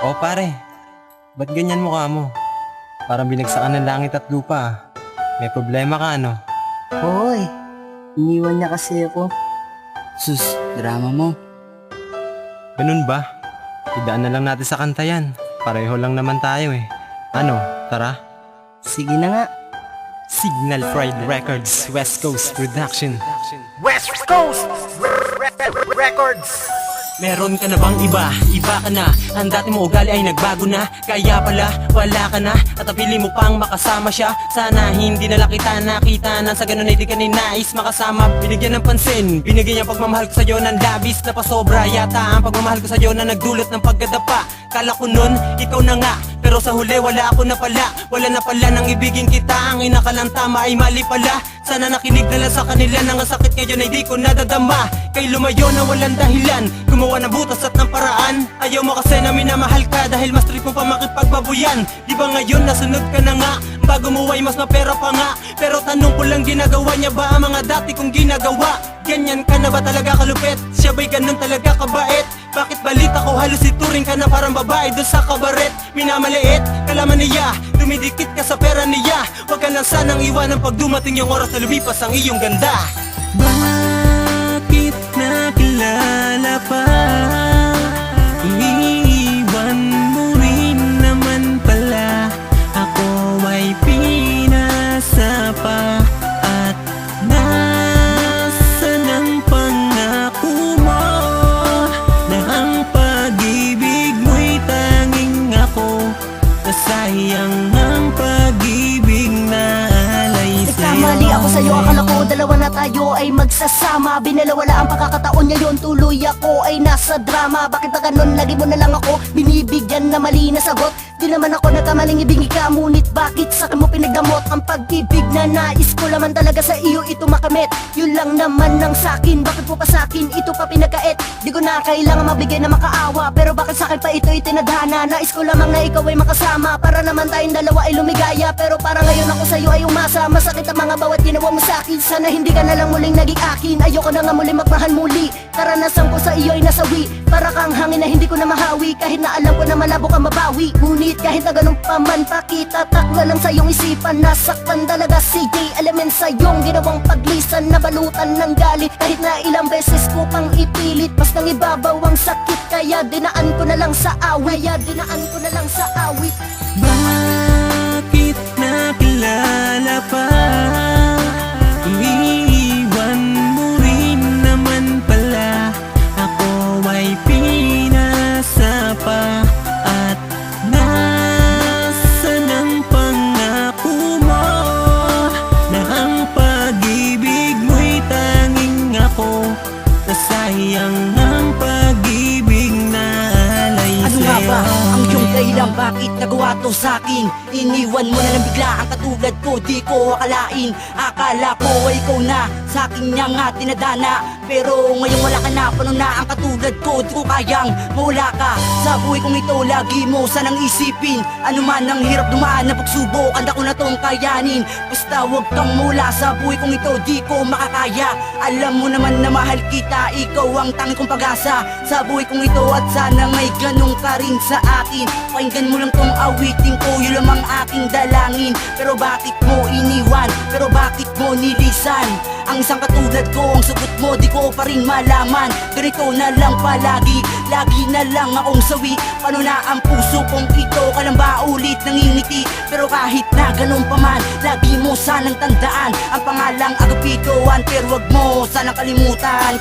O pare, ba't ganyan mukha mo? Parang binagsakan ng langit at lupa ah. May problema ka ano? Hoy, iniwan niya kasi ako. Sus, drama mo. Ganun ba? Idaan na lang natin sa kanta yan. Pareho lang naman tayo eh. Ano, tara? Sige na nga. Signal Pride Records, West Coast Production. West Coast Records. Meron ka na bang iba? Iba ka na. Ang dati mo ugali ay nagbago na. Kaya pala, wala ka na. At napili mo pang makasama siya. Sana hindi na kita nakita na sa ganun ay di ka ninais makasama. Binigyan ng pansin, binigyan niya pagmamahal ko sa'yo ng labis na pasobra. Yata ang pagmamahal ko sa'yo na nagdulot ng pagkadapa. Kala ko nun, ikaw na nga. Pero sa huli wala ako na pala. Wala na pala nang ibigin kita. Ang inakalang tama ay mali pala. Sana nakinig na lang sa kanila. Nang ang sakit ngayon ay di ko nadadama. Kay lumayo na walang dahilan. Gumawa ng butas at ng paraan. Ayaw mo kasi na minamahal ka. Dahil mas trip mo pa makipagbabuyan. Di ba ngayon nasunod ka na nga? Bago mo ay mas mapera pa nga. Pero tanong ko lang, ginagawa niya ba ang mga dati kong ginagawa? Ganyan ka na ba talaga kalupit? Siya ba'y ganun talaga kabait? Bakit balita ko halos ituring ka na parang babae doon sa kabaret? Minamaliit, kalaman niya, dumidikit ka sa pera niya. Huwag ka lang sanang iwanan pag dumating yung oras na lumipas ang iyong ganda. Bakit nakilala pa? Iniwan mo rin naman pala. Ako ay pinasa pa. At nasa ng pangako mo na ang pag-ibig mo'y tanging ako. Nasayang ang pag-ibig na alay sa'yo. Nagkamali ako sa'yo, akala ko dalawa na tayo ay magsasama. Binalawala ang pagkakataon, ngayon tuloy ako ay nasa drama. Bakit ba ganun? Lagi mo na lang ako binibigyan na mali na sagot. Di naman ako nagkamaling ibingi ka, ngunit bakit sa akin mo pinagdamot ang pag-ibig na nais ko naman talaga sa iyo ito makamit? Yun lang naman ang sakin, bakit po pa sakin ito pa pinagkait? Di ko na kailangan mabigay na makaawa, pero bakit sa akin pa ito itinadhana? Nais ko lamang na ikaw ay makasama, para naman tayong dalawa ay lumigaya. Pero para ngayon ako sa iyo ay umasa, masakit ang mga bawat ginawa mo sa akin. Sana hindi ka na lang muling naging akin, ayoko na nga muling magmahal muli. Karanasan ko sa iyo ay nasawi, para kang hangin na hindi ko na mahawi. Kahit na alam ko na malabo kang mabawi, ngunit kahit na ganun pa man, pakitatak na lang sa iyong isipan. Nasaktan talaga si Jay Element sa iyong ginawang paglisan, nabalutan ng galit. Kahit na ilang beses ko pang ipilit, mas nang ibabaw ang sakit. Kaya dinaan ko na lang sa awit, Bakit nakilala pa? Iniwan mo rin naman pala. Ako ay pinasa pa. At nasa ng pangako mo na ang pag-ibig mo'y tanging ako. Nasayang ang pag-ibig na alay Ano nga sa'yo. ba ang iyong dahilan? Bakit nagawa to sa'kin? Iniwan mo na lang bigla ang katulad ko, di ko akalain. Akala ko ay ikaw na, sa'kin niya nga tinadana. Pero ngayon wala ka na, paano na ang katulad ko? Di ko kayang mawala ka sa buhay kong ito. Lagi mo sanang isipin, ano man ang hirap dumaan na pagsubok, handa ko na tong kayanin. Basta huwag kang mawala sa buhay kong ito, di ko makakaya. Alam mo naman na mahal kita, ikaw ang tanging kong pag-asa sa buhay kong ito. At sana may ganun ka rin sa akin. Pakinggan mo lang tong awitin ko, yun lamang aking dalangin. Pero bakit mo iniwan? Pero bakit mo nilisan? Ang isang katulad ko, ang sagot mo di ko pa rin malaman. Ganito na lang palagi, lagi na lang akong sawi. Paano na ang puso kong ito, kailan ba ulit nangingiti? Pero kahit na ganun pa man, lagi mo sanang tandaan ang pangalang Agapito Hunter. Wag mo sanang kalimutan.